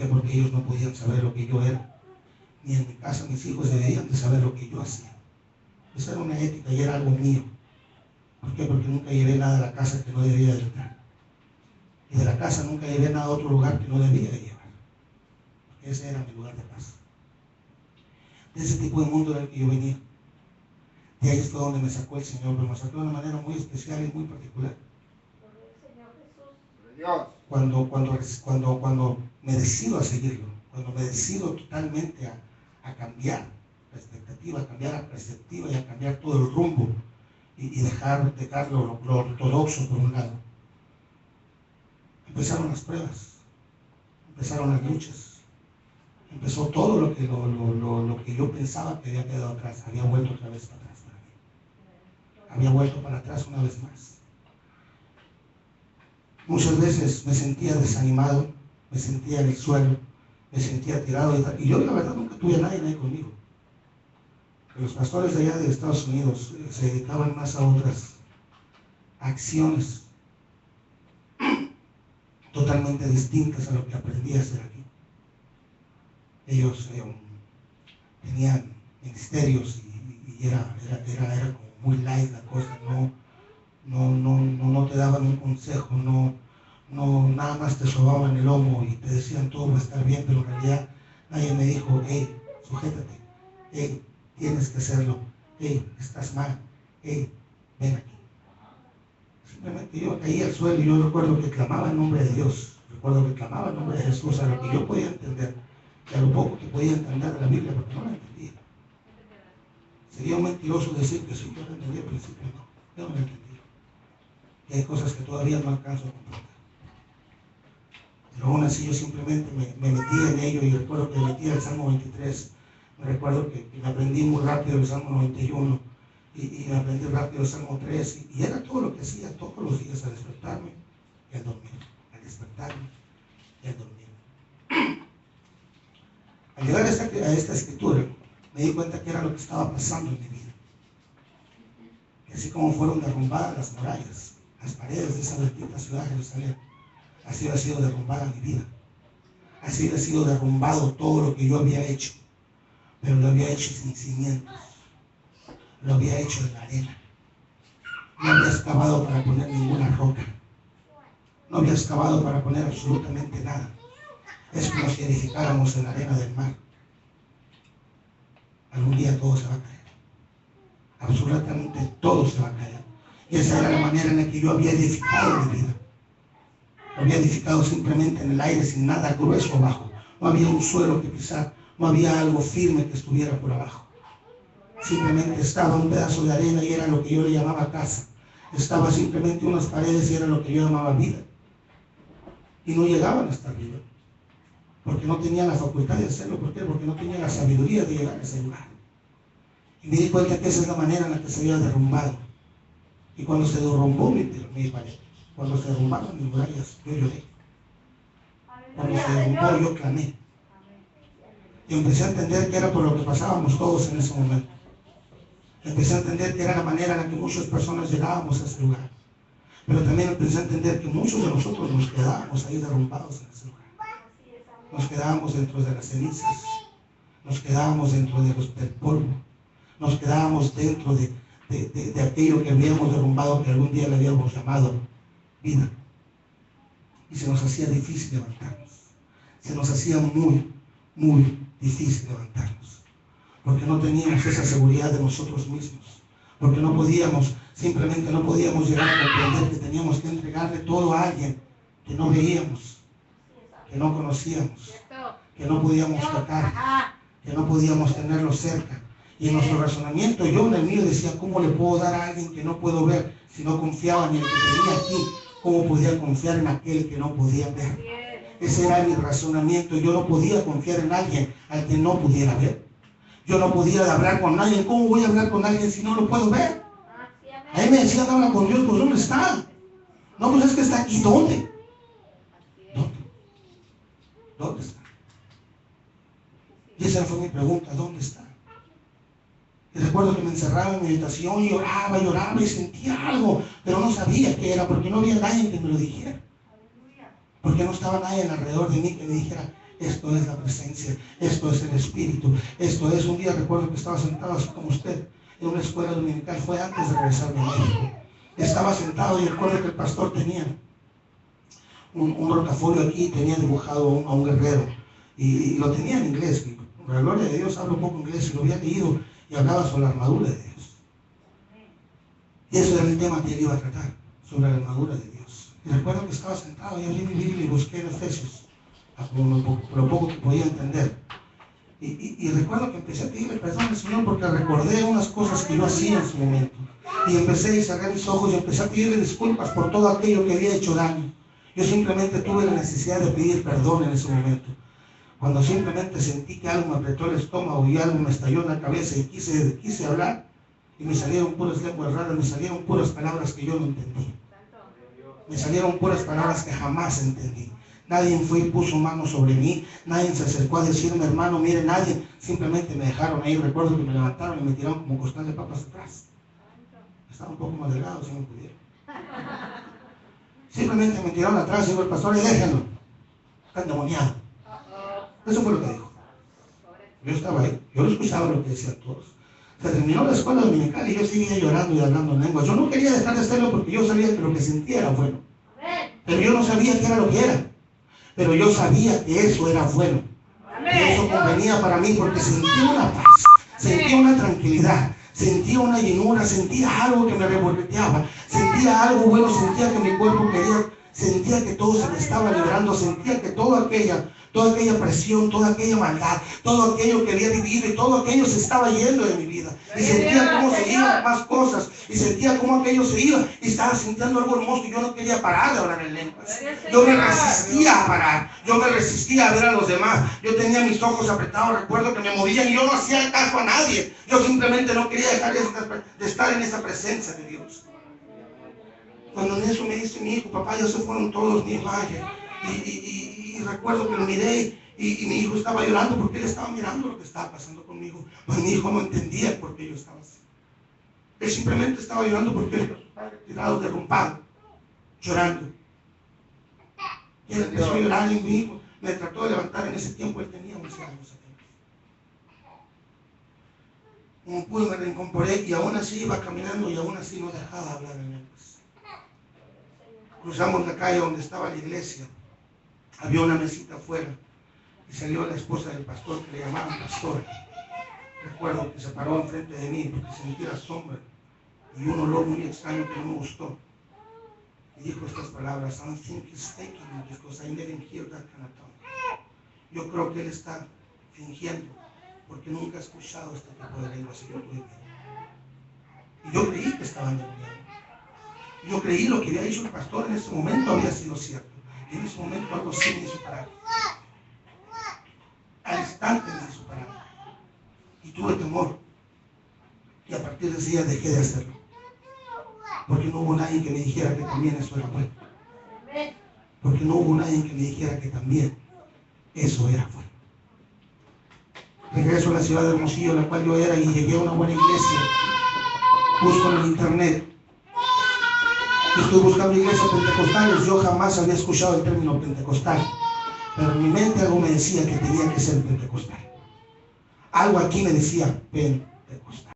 qué? Porque ellos no podían saber lo que yo era. Ni en mi casa mis hijos deberían de saber lo que yo hacía. Esa era una ética y era algo mío. ¿Por qué? Porque nunca llevé nada a la casa que no debía de entrar. Y de la casa nunca llevé nada a otro lugar que no debía de llevar. Porque ese era mi lugar de paz. De ese tipo de mundo era el que yo venía. Y ahí fue donde me sacó el Señor, pero me sacó de una manera muy especial y muy particular. Cuando me decido a seguirlo, cuando me decido totalmente a cambiar la expectativa, a cambiar la perspectiva y a cambiar todo el rumbo y dejar lo ortodoxo por un lado. Empezaron las pruebas, empezaron las luchas, empezó todo lo que yo pensaba que había quedado atrás, había vuelto otra vez para atrás para mí. Había vuelto para atrás una vez más. Muchas veces me sentía desanimado, me sentía en el suelo, me sentía tirado y yo la verdad nunca tuve a nadie ahí conmigo. Los pastores de allá de Estados Unidos se dedicaban más a otras acciones totalmente distintas a lo que aprendí a hacer aquí. Ellos tenían ministerios y era como muy light la cosa, no te daban un consejo, nada más te sobaban el lomo y te decían todo va a estar bien, pero en realidad nadie me dijo, hey, sujétate, hey, tienes que hacerlo, hey, estás mal, hey, ven aquí. Simplemente yo caí al suelo y yo recuerdo que clamaba el nombre de Dios, recuerdo que clamaba el nombre de Jesús, a lo que yo podía entender, y a lo poco que podía entender de la Biblia, porque no la entendía. Sería un mentiroso decir que sí, yo la entendí al principio, no, yo no la entendí. Y hay cosas que todavía no alcanzo a comprender. Pero aún así yo simplemente me metía en ello y recuerdo que me metía el Salmo 23. Me recuerdo que me aprendí muy rápido el Salmo 91 y me aprendí rápido el Salmo 3 y era todo lo que hacía todos los días al despertarme y al dormir. Al despertarme y al dormir. Al llegar a esta escritura me di cuenta que era lo que estaba pasando en mi vida. Que así como fueron derrumbadas las murallas, las paredes de esa bendita ciudad de Jerusalén, así ha sido derrumbada mi vida. Así ha sido derrumbado todo lo que yo había hecho, pero lo había hecho sin cimientos, lo había hecho en la arena. No había excavado para poner ninguna roca, no había excavado para poner absolutamente nada. Es como si edificáramos en la arena del mar. Algún día todo se va a caer, absolutamente todo se va a caer. Y esa era la manera en la que yo había edificado mi vida. Lo había edificado simplemente en el aire, sin nada grueso abajo. No había un suelo que pisar, no había algo firme que estuviera por abajo. Simplemente estaba un pedazo de arena y era lo que yo le llamaba casa. Estaba simplemente unas paredes y era lo que yo llamaba vida. Y no llegaban hasta arriba, porque no tenían la facultad de hacerlo. ¿Por qué? Porque no tenían la sabiduría de llegar a ese lugar. Y me di cuenta que esa es la manera en la que se había derrumbado. Y cuando se derrumbó mi pared, cuando se derrumbaron mis murallas, yo lloré. Cuando se derrumbó, yo clamé. Y empecé a entender que era por lo que pasábamos todos en ese momento. Empecé a entender que era la manera en la que muchas personas llegábamos a ese lugar. Pero también empecé a entender que muchos de nosotros nos quedábamos ahí derrumbados en ese lugar. Nos quedábamos dentro de las cenizas. Nos quedábamos dentro del polvo. Nos quedábamos dentro de aquello que habíamos derrumbado, que algún día le habíamos llamado vida. Y se nos hacía difícil levantarnos. Se nos hacía muy, muy difícil levantarnos. Porque no teníamos esa seguridad de nosotros mismos. Porque simplemente no podíamos llegar a comprender que teníamos que entregarle todo a alguien que no veíamos, que no conocíamos, que no podíamos tocar, que no podíamos tenerlo cerca. Y en nuestro razonamiento, yo en el mío decía, ¿cómo le puedo dar a alguien que no puedo ver? Si no confiaba en el que tenía aquí, ¿cómo podía confiar en aquel que no podía ver? Ese era mi razonamiento. Yo no podía confiar en alguien al que no pudiera ver. Yo no podía hablar con alguien. ¿Cómo voy a hablar con alguien si no lo puedo ver? Ahí me decían, habla con Dios, pues ¿dónde está? No, pues es que está aquí. ¿Dónde? ¿Dónde está? Y esa fue mi pregunta, ¿dónde está? Y recuerdo que me encerraba en mi habitación y lloraba y sentía algo, pero no sabía qué era, porque no había nadie que me lo dijera. Porque no estaba nadie alrededor de mí que me dijera, Esto es la presencia, esto es el Espíritu, esto es. Un día recuerdo que estaba sentado así como usted en una escuela dominical, fue antes de regresar de México. Estaba sentado y recuerdo que el pastor tenía un rotafolio aquí, tenía dibujado a un guerrero y lo tenía en inglés. Y por la gloria de Dios hablo un poco inglés y lo había leído y hablaba sobre la armadura de Dios. Y ese era el tema que él iba a tratar, sobre la armadura de Dios. Y recuerdo que estaba sentado y abrí mi Biblia y busqué en Efesios, lo poco que podía entender. Y recuerdo que empecé a pedirle perdón al Señor porque recordé unas cosas que yo hacía en su momento. Y empecé a cerrar mis ojos y empecé a pedirle disculpas por todo aquello que había hecho daño. Yo simplemente tuve la necesidad de pedir perdón en ese momento. Cuando simplemente sentí que algo me apretó el estómago y algo me estalló en la cabeza y quise hablar, y me salieron puras lenguas raras, me salieron puras palabras que yo no entendí. Me salieron puras palabras que jamás entendí. Nadie fue y puso mano sobre mí, nadie se acercó a decirme, hermano, mire, nadie, simplemente me dejaron ahí. Recuerdo que me levantaron y me tiraron como costal de papas atrás. Estaba un poco más delgado, si no pudiera. Simplemente me tiraron atrás y dijo el pastor, y déjenlo, está endemoniado. Eso fue lo que dijo. Yo estaba ahí, yo escuchaba lo que decían todos. Se terminó la escuela dominical y yo seguía llorando y hablando en lenguas. Yo no quería dejar de hacerlo porque yo sabía que lo que sentía era bueno. Pero yo no sabía qué era lo que era. Pero yo sabía que eso era bueno. Que eso convenía para mí porque sentía una paz, sentía una tranquilidad, sentía una llenura, sentía algo que me revolteaba, sentía algo bueno, sentía que mi cuerpo quería, sentía que todo se me estaba liberando, sentía que toda aquella presión, toda aquella maldad, todo aquello que había vivido y todo aquello se estaba yendo de mi vida. Y sentía cómo se iban más cosas, y sentía cómo aquello se iba, y estaba sintiendo algo hermoso y yo no quería parar de hablar en lenguas. Yo me resistía a parar, yo me resistía a ver a los demás. Yo tenía mis ojos apretados, recuerdo que me movían y yo no hacía caso a nadie. Yo simplemente no quería dejar de estar en esa presencia de Dios. Cuando en eso me dice mi hijo, papá, ya se fueron todos mis imágenes. Y recuerdo que lo miré y mi hijo estaba llorando porque él estaba mirando lo que estaba pasando conmigo. Pues mi hijo no entendía por qué yo estaba así. Él simplemente estaba llorando porque él estaba tirado, derrumbado, llorando. Y él empezó a llorar y mi hijo me trató de levantar. En ese tiempo él tenía 11 años. Como pude me reincorporé y aún así iba caminando y aún así no dejaba de hablar en lenguas. Cruzamos la calle donde estaba la iglesia. Había una mesita afuera y salió la esposa del pastor que le llamaban pastor. Recuerdo que se paró enfrente de mí porque sentí la sombra y un olor muy extraño que no me gustó. Y dijo estas palabras: I think he's faking it because I didn't hear that kind of tongue. Yo creo que él está fingiendo porque nunca he escuchado este tipo de lenguas y yo tuve miedo. Y yo creí que estaban endemoniados. Yo creí lo que había dicho el pastor en ese momento había sido cierto. Y en ese momento algo sí me hizo parar. Al instante me hizo parar. Y tuve temor. Y a partir de ese día dejé de hacerlo. Porque no hubo nadie que me dijera que también eso era bueno. Porque no hubo nadie que me dijera que también eso era bueno. Regreso a la ciudad de Hermosillo, en la cual yo era, y llegué a una buena iglesia. Busco en el internet. Estoy buscando iglesias pentecostales. Yo jamás había escuchado el término pentecostal. Pero en mi mente algo me decía que tenía que ser pentecostal. Algo aquí me decía pentecostal.